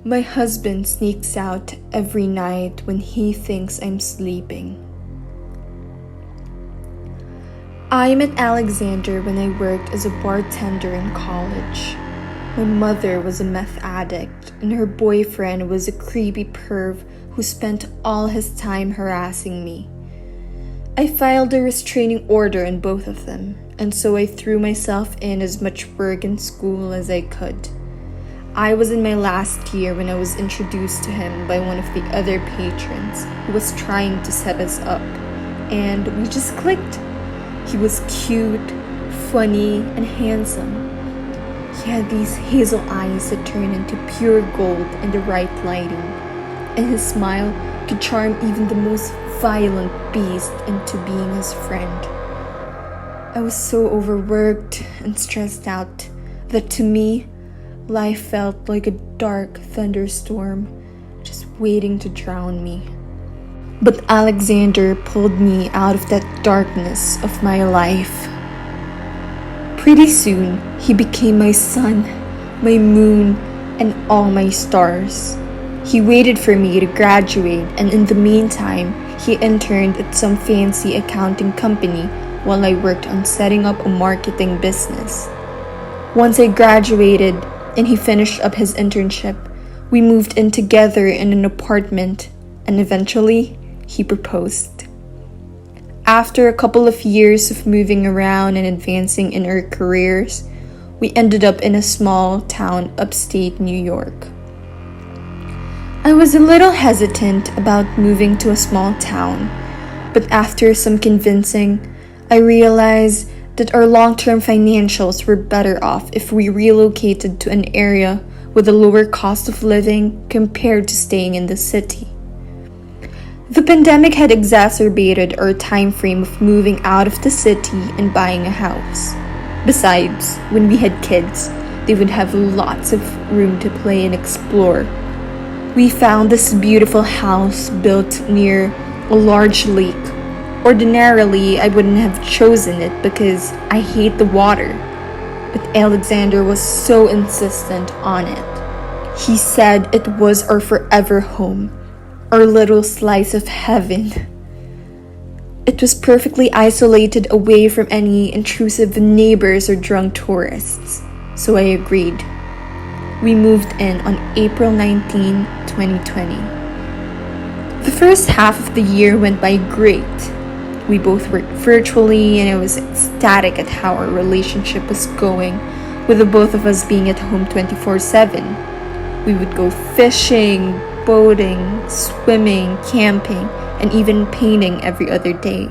My husband sneaks out every night when he thinks I'm sleeping. I met Alexander when I worked as a bartender in college. My mother was a meth addict, and her boyfriend was a creepy perv who spent all his time harassing me. I filed a restraining order on both of them, and so I threw myself in as much work and school as I could. I was in my last year when I was introduced to him by one of the other patrons who was trying to set us up, and we just clicked. He was cute, funny, and handsome. He had these hazel eyes that turned into pure gold in the right lighting, and his smile could charm even the most violent beast into being his friend. I was so overworked and stressed out that to me, life felt like a dark thunderstorm just waiting to drown me. But Alexander pulled me out of that darkness of my life. Pretty soon, he became my sun, my moon, and all my stars. He waited for me to graduate, and in the meantime, he interned at some fancy accounting company while I worked on setting up a marketing business. Once I graduated and he finished up his internship, we moved in together in an apartment, and eventually, he proposed. After a couple of years of moving around and advancing in our careers, we ended up in a small town upstate New York. I was a little hesitant about moving to a small town, but after some convincing, I realized that our long-term financials were better off if we relocated to an area with a lower cost of living compared to staying in the city. The pandemic had exacerbated our time frame of moving out of the city and buying a house. Besides, when we had kids, they would have lots of room to play and explore. We found this beautiful house built near a large lake. Ordinarily, I wouldn't have chosen it because I hate the water, but Alexander was so insistent on it. He said it was our forever home, our little slice of heaven. It was perfectly isolated away from any intrusive neighbors or drunk tourists, so I agreed. We moved in on April 19, 2020. The first half of the year went by great. We both worked virtually, and I was ecstatic at how our relationship was going, with the both of us being at home 24/7. We would go fishing, boating, swimming, camping, and even painting every other day.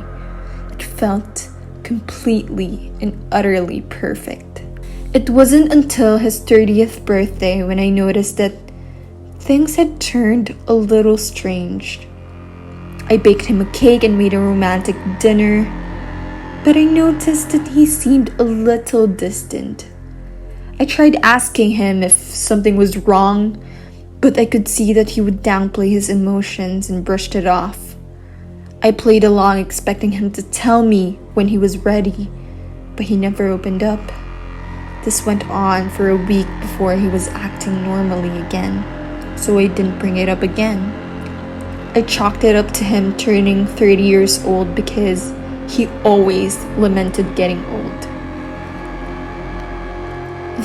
It felt completely and utterly perfect. It wasn't until his 30th birthday when I noticed that things had turned a little strange. I baked him a cake and made a romantic dinner, but I noticed that he seemed a little distant. I tried asking him if something was wrong, but I could see that he would downplay his emotions and brushed it off. I played along expecting him to tell me when he was ready, but he never opened up. This went on for a week before he was acting normally again, so I didn't bring it up again. I chalked it up to him turning 30 years old because he always lamented getting old.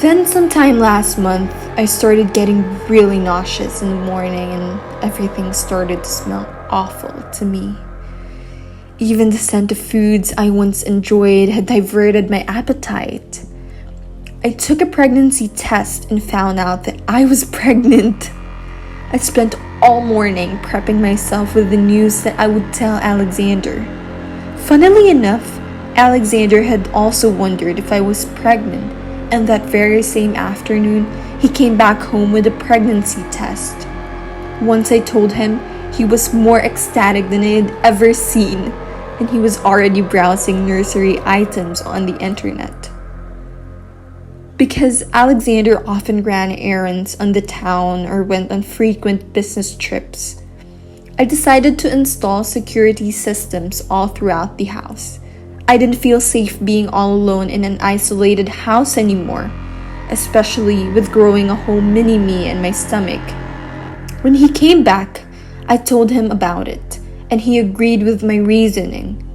Then sometime last month, I started getting really nauseous in the morning and everything started to smell awful to me. Even the scent of foods I once enjoyed had diverted my appetite. I took a pregnancy test and found out that I was pregnant. I spent all morning prepping myself with the news that I would tell Alexander. Funnily enough, Alexander had also wondered if I was pregnant, and that very same afternoon, he came back home with a pregnancy test. Once I told him, he was more ecstatic than I had ever seen, and he was already browsing nursery items on the internet. Because Alexander often ran errands on the town or went on frequent business trips, I decided to install security systems all throughout the house. I didn't feel safe being all alone in an isolated house anymore, especially with growing a whole mini-me in my stomach. When he came back, I told him about it, and he agreed with my reasoning.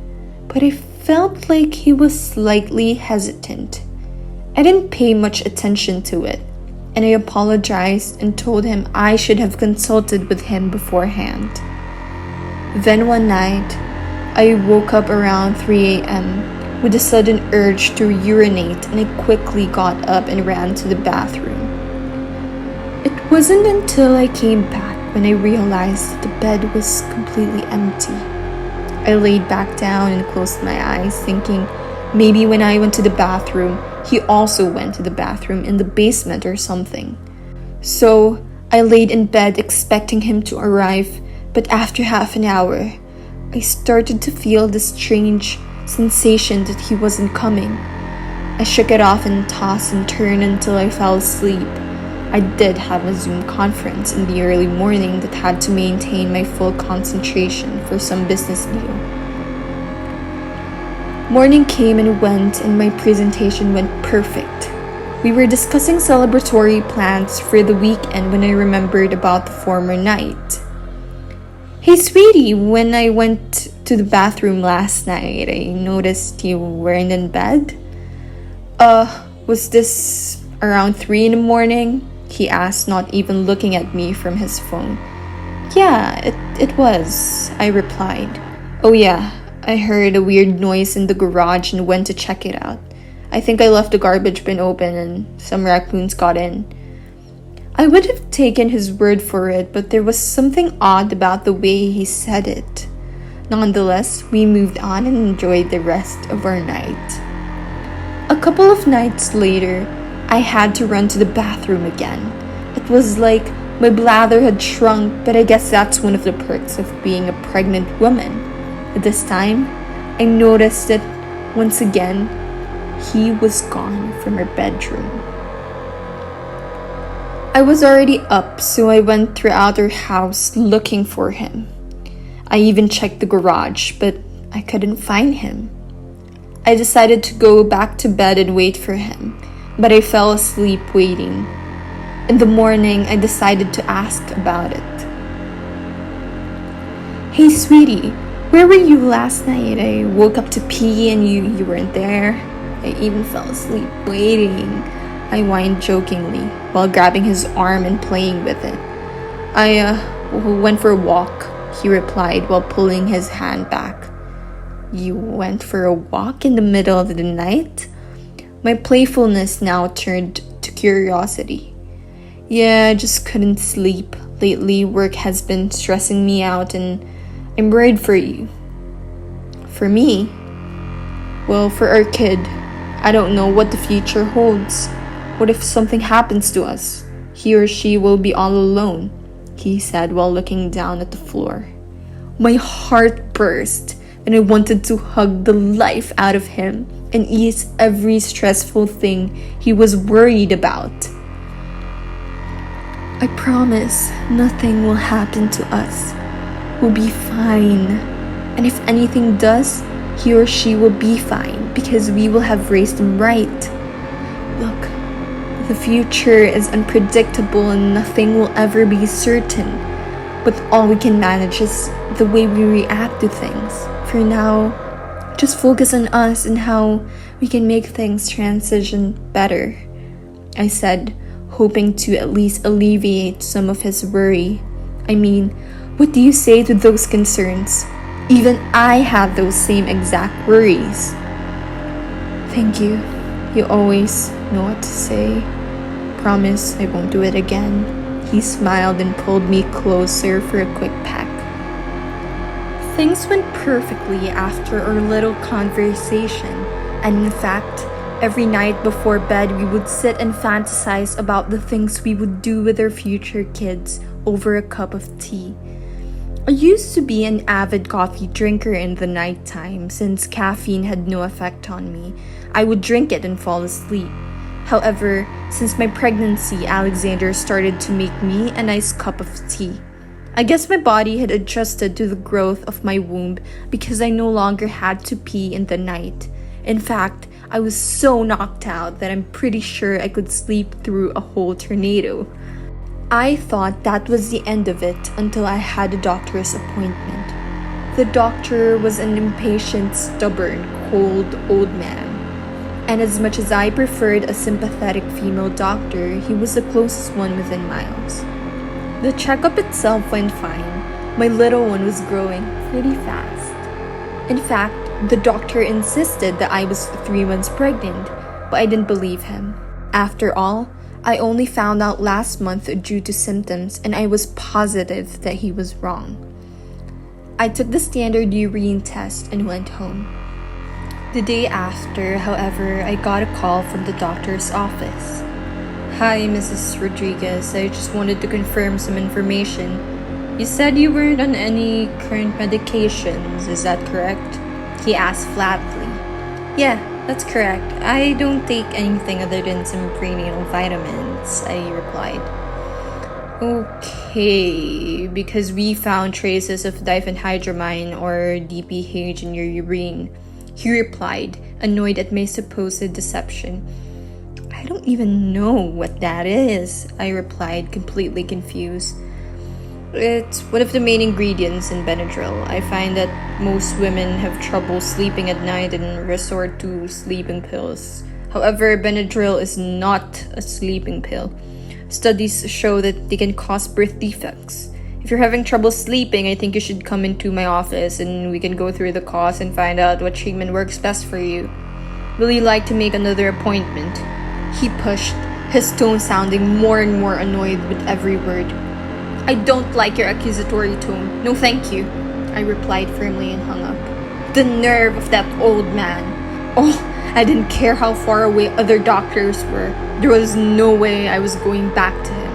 But I felt like he was slightly hesitant. I didn't pay much attention to it, and I apologized and told him I should have consulted with him beforehand. Then one night, I woke up around 3 a.m. with a sudden urge to urinate, and I quickly got up and ran to the bathroom. It wasn't until I came back when I realized that the bed was completely empty. I laid back down and closed my eyes, thinking maybe when I went to the bathroom, he also went to the bathroom in the basement or something. So I laid in bed expecting him to arrive, but after half an hour, I started to feel this strange sensation that he wasn't coming. I shook it off and tossed and turned until I fell asleep. I did have a Zoom conference in the early morning that had to maintain my full concentration for some business deal. Morning came and went, and my presentation went perfect. We were discussing celebratory plans for the weekend when I remembered about the former night. Hey sweetie, when I went to the bathroom last night, I noticed you weren't in bed. Was this around 3 in the morning? He asked, not even looking at me from his phone. Yeah, it was, I replied. Oh yeah, I heard a weird noise in the garage and went to check it out. I think I left the garbage bin open and some raccoons got in. I would have taken his word for it, but there was something odd about the way he said it. Nonetheless, we moved on and enjoyed the rest of our night. A couple of nights later, I had to run to the bathroom again. It was like my bladder had shrunk, but I guess that's one of the perks of being a pregnant woman. This time, I noticed that once again, he was gone from her bedroom. I was already up, so I went throughout her house looking for him. I even checked the garage, but I couldn't find him. I decided to go back to bed and wait for him, but I fell asleep waiting. In the morning, I decided to ask about it. Hey sweetie, where were you last night? I woke up to pee and you weren't there. I even fell asleep waiting, I whined jokingly while grabbing his arm and playing with it. I went for a walk, he replied while pulling his hand back. You went for a walk in the middle of the night? My playfulness now turned to curiosity. Yeah, I just couldn't sleep. Lately, work has been stressing me out and I'm worried for you. For me? Well, for our kid. I don't know what the future holds. What if something happens to us? He or she will be all alone, he said while looking down at the floor. My heart burst and I wanted to hug the life out of him and ease every stressful thing he was worried about. I promise nothing will happen to us. We'll be fine. And if anything does, he or she will be fine because we will have raised them right. Look, the future is unpredictable and nothing will ever be certain. But all we can manage is the way we react to things. For now, just focus on us and how we can make things transition better, I said, hoping to at least alleviate some of his worry. I mean, what do you say to those concerns? Even I have those same exact worries. Thank you. You always know what to say. Promise I won't do it again. He smiled and pulled me closer for a quick peck. Things went perfectly after our little conversation, and in fact, every night before bed we would sit and fantasize about the things we would do with our future kids over a cup of tea. I used to be an avid coffee drinker in the nighttime. Since caffeine had no effect on me, I would drink it and fall asleep. However, since my pregnancy, Alexander started to make me a nice cup of tea. I guess my body had adjusted to the growth of my womb because I no longer had to pee in the night. In fact, I was so knocked out that I'm pretty sure I could sleep through a whole tornado. I thought that was the end of it until I had a doctor's appointment. The doctor was an impatient, stubborn, cold old man. And as much as I preferred a sympathetic female doctor, he was the closest one within miles. The checkup itself went fine. My little one was growing pretty fast. In fact, the doctor insisted that I was 3 months pregnant, but I didn't believe him. After all, I only found out last month due to symptoms, and I was positive that he was wrong. I took the standard urine test and went home. The day after, however, I got a call from the doctor's office. "Hi, Mrs. Rodriguez. I just wanted to confirm some information. You said you weren't on any current medications, is that correct?" He asked flatly. "Yeah, that's correct. I don't take anything other than some prenatal vitamins," I replied. "Okay, because we found traces of diphenhydramine or DPH in your urine," he replied, annoyed at my supposed deception. "I don't even know what that is," I replied, completely confused. "It's one of the main ingredients in Benadryl. I find that most women have trouble sleeping at night and resort to sleeping pills. However, Benadryl is not a sleeping pill. Studies show that they can cause birth defects. If you're having trouble sleeping, I think you should come into my office and we can go through the cause and find out what treatment works best for you. Will you like to make another appointment?" He pushed, his tone sounding more and more annoyed with every word. "I don't like your accusatory tone. No, thank you," I replied firmly and hung up. The nerve of that old man. Oh, I didn't care how far away other doctors were. There was no way I was going back to him.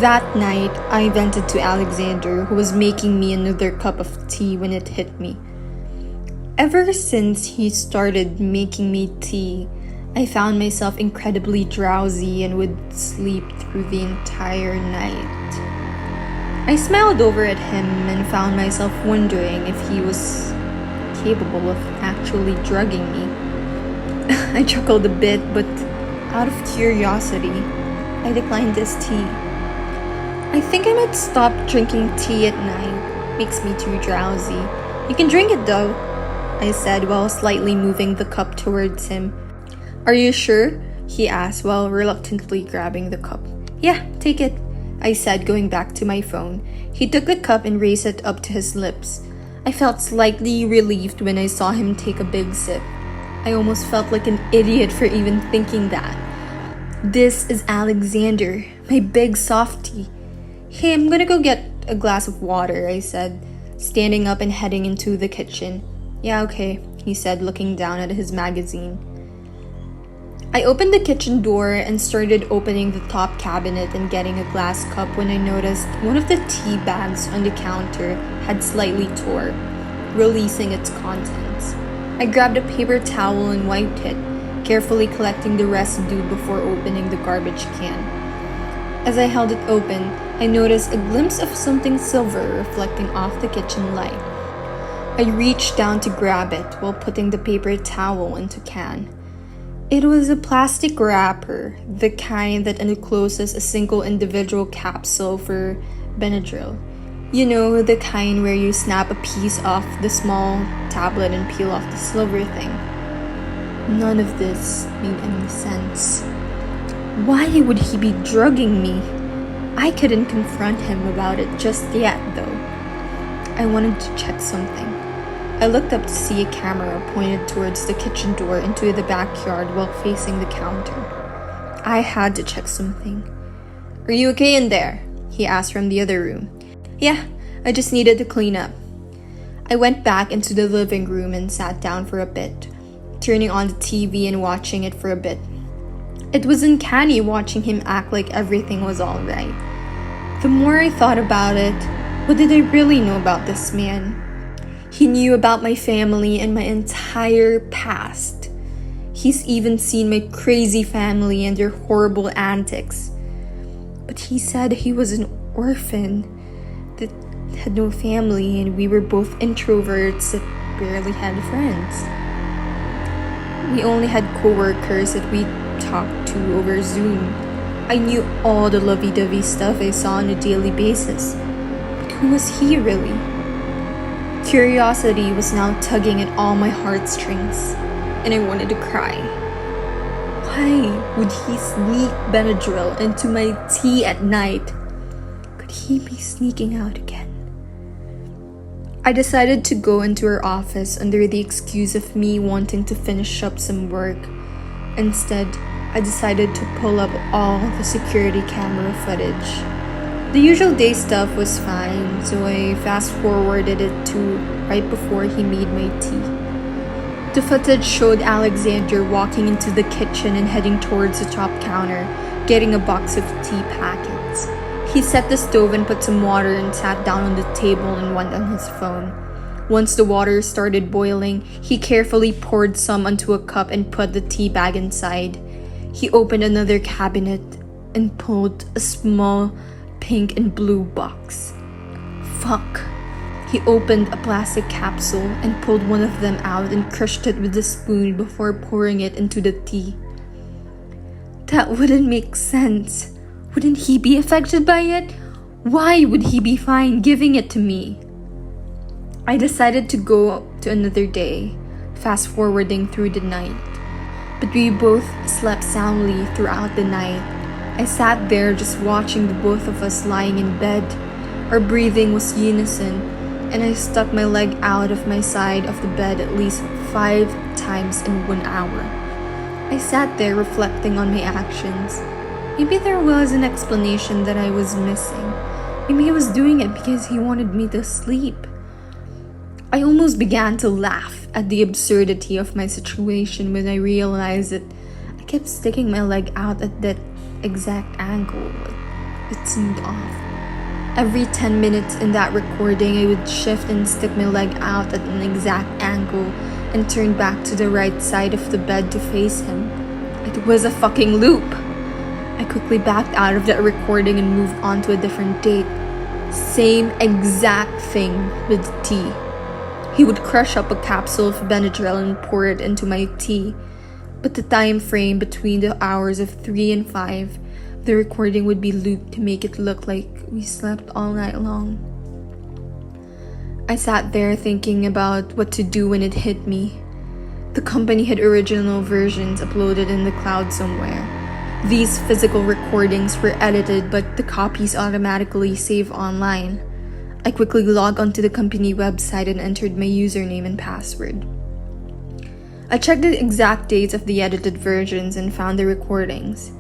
That night, I vented to Alexander, who was making me another cup of tea when it hit me. Ever since he started making me tea, I found myself incredibly drowsy and would sleep through the entire night. I smiled over at him and found myself wondering if he was capable of actually drugging me. I chuckled a bit, but out of curiosity, I declined his tea. "I think I might stop drinking tea at night. Makes me too drowsy. You can drink it though," I said while slightly moving the cup towards him. "Are you sure?" he asked while reluctantly grabbing the cup. "Yeah, take it," I said, going back to my phone. He took the cup and raised it up to his lips. I felt slightly relieved when I saw him take a big sip. I almost felt like an idiot for even thinking that. This is Alexander, my big softie. "Hey, I'm gonna go get a glass of water," I said, standing up and heading into the kitchen. "Yeah, okay," he said, looking down at his magazine. I opened the kitchen door and started opening the top cabinet and getting a glass cup when I noticed one of the tea bags on the counter had slightly tore, releasing its contents. I grabbed a paper towel and wiped it, carefully collecting the residue before opening the garbage can. As I held it open, I noticed a glimpse of something silver reflecting off the kitchen light. I reached down to grab it while putting the paper towel into can. It was a plastic wrapper, the kind that encloses a single individual capsule for Benadryl. You know, the kind where you snap a piece off the small tablet and peel off the silver thing. None of this made any sense. Why would he be drugging me? I couldn't confront him about it just yet, though. I wanted to check something. I looked up to see a camera pointed towards the kitchen door into the backyard while facing the counter. I had to check something. "Are you okay in there?" he asked from the other room. "Yeah, I just needed to clean up." I went back into the living room and sat down for a bit, turning on the TV and watching it for a bit. It was uncanny watching him act like everything was all right. The more I thought about it, what did I really know about this man? He knew about my family and my entire past. He's even seen my crazy family and their horrible antics. But he said he was an orphan that had no family, and we were both introverts that barely had friends. We only had coworkers that we talked to over Zoom. I knew all the lovey-dovey stuff I saw on a daily basis. But who was he really? Curiosity was now tugging at all my heartstrings, and I wanted to cry. Why would he sneak Benadryl into my tea at night? Could he be sneaking out again? I decided to go into her office under the excuse of me wanting to finish up some work. Instead, I decided to pull up all the security camera footage. The usual day stuff was fine, so I fast-forwarded it to right before he made my tea. The footage showed Alexander walking into the kitchen and heading towards the top counter, getting a box of tea packets. He set the stove and put some water and sat down on the table and went on his phone. Once the water started boiling, he carefully poured some onto a cup and put the tea bag inside. He opened another cabinet and pulled a small pink and blue box. Fuck. He opened a plastic capsule and pulled one of them out and crushed it with a spoon before pouring it into the tea. That wouldn't make sense. Wouldn't he be affected by it? Why would he be fine giving it to me? I decided to go to another day, fast forwarding through the night. But we both slept soundly throughout the night. I sat there just watching the both of us lying in bed. Our breathing was unison, and I stuck my leg out of my side of the bed at least 5 times in 1 hour. I sat there reflecting on my actions. Maybe there was an explanation that I was missing. Maybe he was doing it because he wanted me to sleep. I almost began to laugh at the absurdity of my situation when I realized that I kept sticking my leg out at that exact angle. It seemed off. Every 10 minutes in that recording, I would shift and stick my leg out at an exact angle and turn back to the right side of the bed to face him. It was a fucking loop. I quickly backed out of that recording and moved on to a different date. Same exact thing with tea. He would crush up a capsule of Benadryl and pour it into my tea. But the time frame between the hours of 3 and 5, the recording would be looped to make it look like we slept all night long. I sat there thinking about what to do when it hit me. The company had original versions uploaded in the cloud somewhere. These physical recordings were edited, but the copies automatically save online. I quickly logged onto the company website and entered my username and password. I checked the exact dates of the edited versions and found the recordings.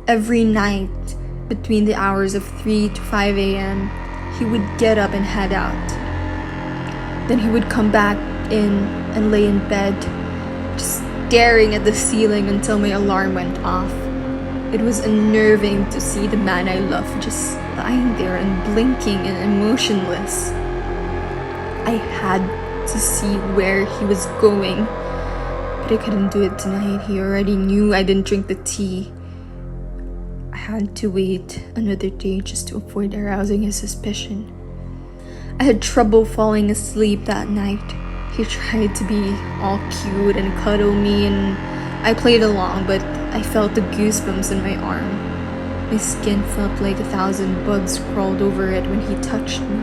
Every night, between the hours of 3 to 5 a.m., he would get up and head out. Then he would come back in and lay in bed, just staring at the ceiling until my alarm went off. It was unnerving to see the man I love just lying there and blinking and emotionless. I had to see where he was going, but I couldn't do it tonight. He already knew I didn't drink the tea. I had to wait another day just to avoid arousing his suspicion. I had trouble falling asleep that night. He tried to be all cute and cuddle me, and I played along, but I felt the goosebumps in my arm. My skin felt like 1,000 bugs crawled over it when he touched me.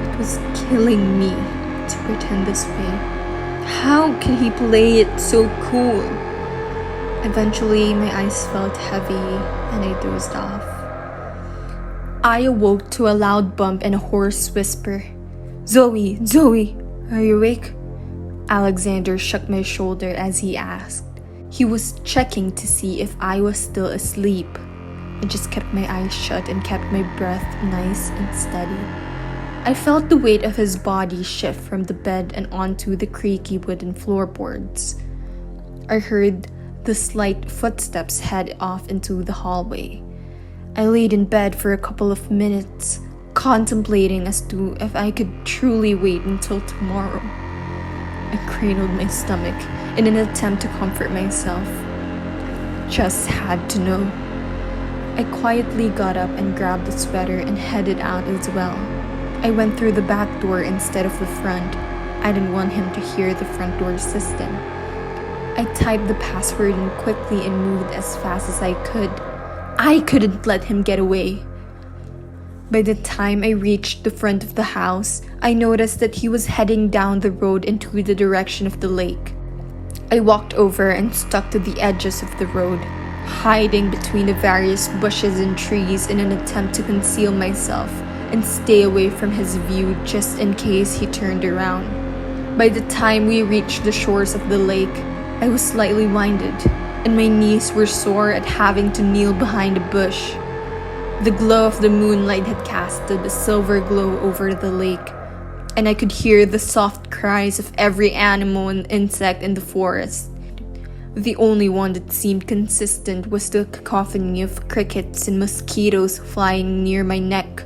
It was killing me to pretend this way. How could he play it so cool? Eventually, my eyes felt heavy and I dozed off. I awoke to a loud bump and a hoarse whisper. Zoe, are you awake? Alexander shook my shoulder as he asked. He was checking to see if I was still asleep. I just kept my eyes shut and kept my breath nice and steady. I felt the weight of his body shift from the bed and onto the creaky wooden floorboards. I heard the slight footsteps head off into the hallway. I laid in bed for a couple of minutes, contemplating as to if I could truly wait until tomorrow. I cradled my stomach in an attempt to comfort myself. Just had to know. I quietly got up and grabbed the sweater and headed out as well. I went through the back door instead of the front. I didn't want him to hear the front door system. I typed the password in quickly and moved as fast as I could. I couldn't let him get away. By the time I reached the front of the house, I noticed that he was heading down the road into the direction of the lake. I walked over and stuck to the edges of the road, hiding between the various bushes and trees in an attempt to conceal myself and stay away from his view just in case he turned around. By the time we reached the shores of the lake, I was slightly winded, and my knees were sore at having to kneel behind a bush. The glow of the moonlight had casted a silver glow over the lake, and I could hear the soft cries of every animal and insect in the forest. The only one that seemed consistent was the cacophony of crickets and mosquitoes flying near my neck.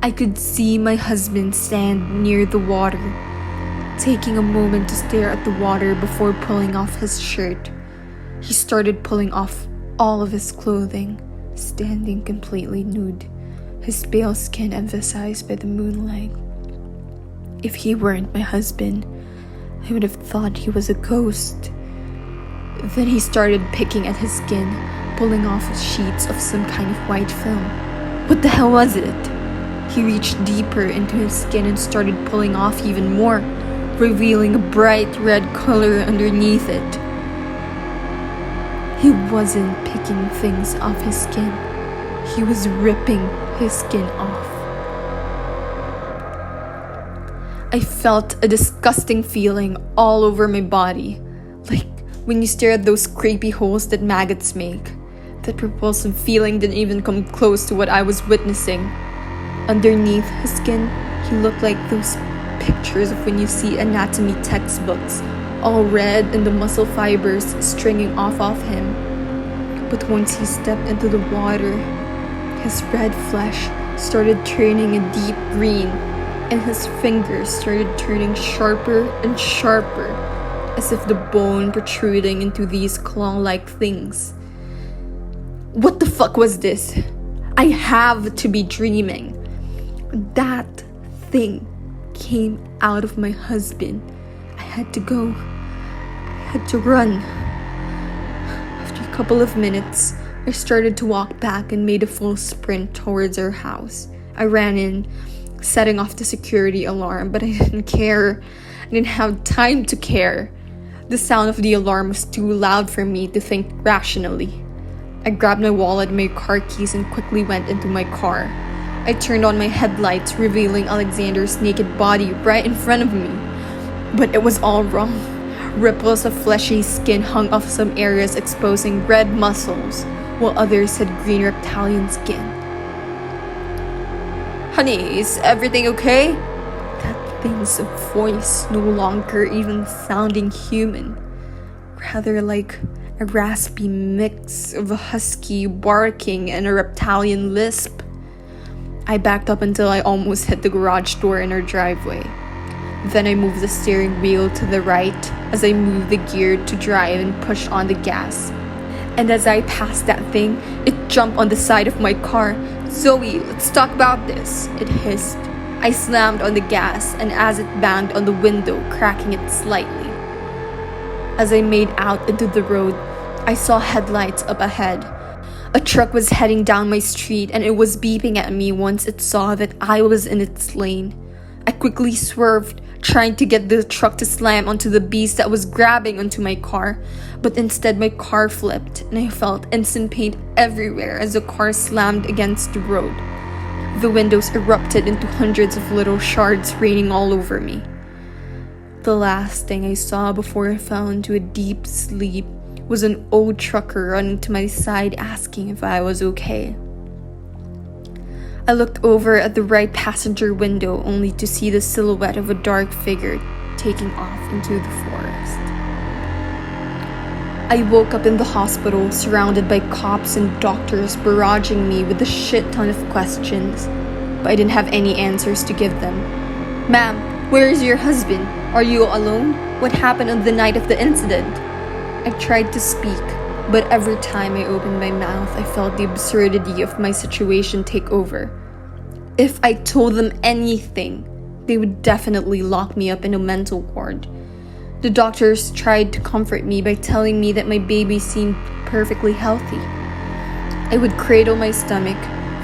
I could see my husband stand near the water, taking a moment to stare at the water before pulling off his shirt. He started pulling off all of his clothing, standing completely nude, his pale skin emphasized by the moonlight. If he weren't my husband, I would have thought he was a ghost. Then he started picking at his skin, pulling off sheets of some kind of white film. What the hell was it? He reached deeper into his skin and started pulling off even more, revealing a bright red color underneath it. He wasn't picking things off his skin. He was ripping his skin off. I felt a disgusting feeling all over my body, like when you stare at those creepy holes that maggots make. That repulsive feeling didn't even come close to what I was witnessing. Underneath his skin, he looked like those pictures of when you see anatomy textbooks, all red and the muscle fibers stringing off of him. But once he stepped into the water, his red flesh started turning a deep green, and his fingers started turning sharper and sharper, as if the bone protruding into these claw-like things. What the fuck was this? I have to be dreaming. That thing came out of my husband. I had to go. I had to run. After a couple of minutes, I started to walk back and made a full sprint towards our house. I ran in, setting off the security alarm, but I didn't care. I didn't have time to care. The sound of the alarm was too loud for me to think rationally. I grabbed my wallet and my car keys and quickly went into my car. I turned on my headlights, revealing Alexander's naked body right in front of me. But it was all wrong. Ripples of fleshy skin hung off some areas, exposing red muscles, while others had green reptilian skin. Honey, is everything okay? That thing's voice no longer even sounding human, rather like a raspy mix of a husky barking and a reptilian lisp. I backed up until I almost hit the garage door in our driveway. Then I moved the steering wheel to the right as I moved the gear to drive and pushed on the gas. And as I passed that thing, it jumped on the side of my car. Zoe, let's talk about this, it hissed. I slammed on the gas, and as it banged on the window, cracking it slightly. As I made out into the road, I saw headlights up ahead. A truck was heading down my street, and it was beeping at me once it saw that I was in its lane. I quickly swerved, trying to get the truck to slam onto the beast that was grabbing onto my car, but instead my car flipped, and I felt instant pain everywhere as the car slammed against the road. The windows erupted into hundreds of little shards, raining all over me. The last thing I saw before I fell into a deep sleep was an old trucker running to my side asking if I was okay. I looked over at the right passenger window only to see the silhouette of a dark figure taking off into the forest. I woke up in the hospital surrounded by cops and doctors barraging me with a shit ton of questions, but I didn't have any answers to give them. Ma'am, where is your husband? Are you alone? What happened on the night of the incident? I tried to speak, but every time I opened my mouth, I felt the absurdity of my situation take over. If I told them anything, they would definitely lock me up in a mental ward. The doctors tried to comfort me by telling me that my baby seemed perfectly healthy. I would cradle my stomach,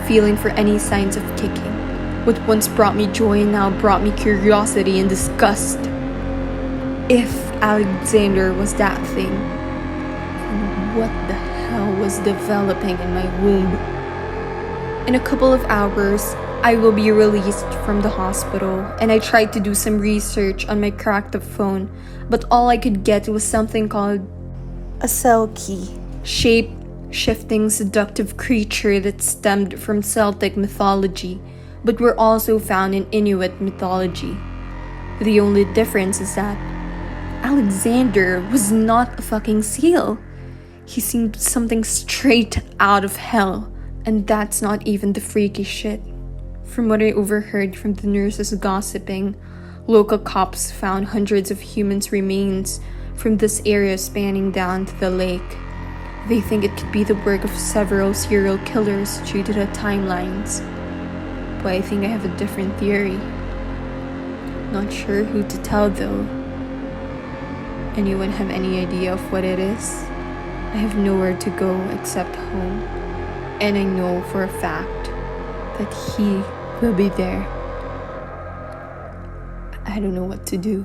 feeling for any signs of kicking. What once brought me joy now brought me curiosity and disgust. If Alexander was that thing, then what the hell was developing in my womb? In a couple of hours, I will be released from the hospital, and I tried to do some research on my cracked up phone, but all I could get was something called a cell key, shape-shifting seductive creature that stemmed from Celtic mythology, but were also found in Inuit mythology. The only difference is that Alexander was not a fucking seal. He seemed something straight out of hell, and that's not even the freaky shit. From what I overheard from the nurses gossiping, local cops found hundreds of humans' remains from this area spanning down to the lake. They think it could be the work of several serial killers due to the timelines. But I think I have a different theory. Not sure who to tell though. Anyone have any idea of what it is? I have nowhere to go except home. And I know for a fact that he will be there. I don't know what to do.